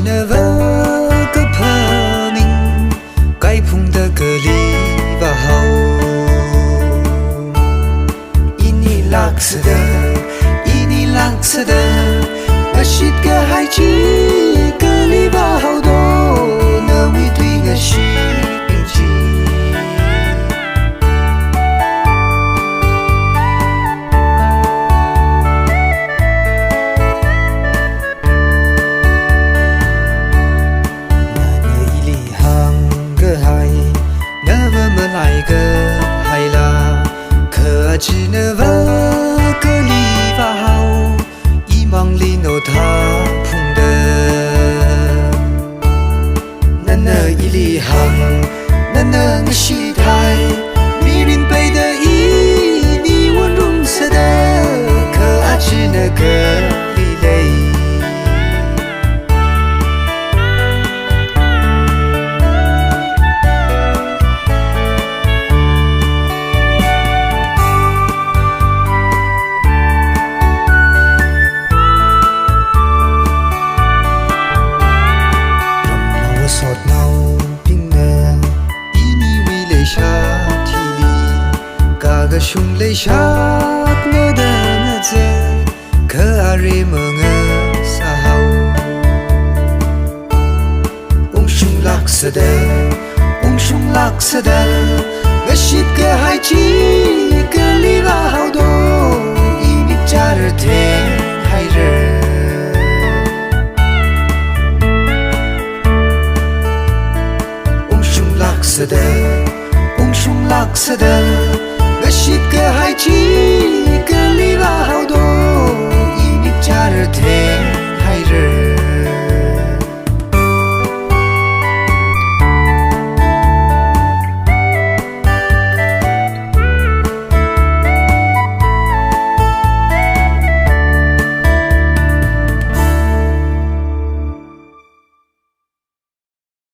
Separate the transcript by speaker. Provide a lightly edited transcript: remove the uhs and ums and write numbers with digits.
Speaker 1: nơ vơ cơ phơ mình cái phung tơ cơ li và hầu ini lak sơ shit cơ hai chi cơ li và hầu đô nơ mi tuy ngơ shi bình chi lại cơ hay là khờ chỉ nơ vơ cơ li và hậu y mong li nô tha phung đơ nơ nơ y li hằng nơ nơ ngơ shi thai mi rin bay đơ y ni won rung sơ đơ khờ chỉ nơ cơ li lây个熊雷沙我的我这可阿瑞么我撒好熊lạc sơ đơ ngơ shit cơ hai chi cơ li va hao đô y nít cha rơ thế hai rơ熊lạc sơ đơ ngơ shit cơ hai chi cơ li va hao đô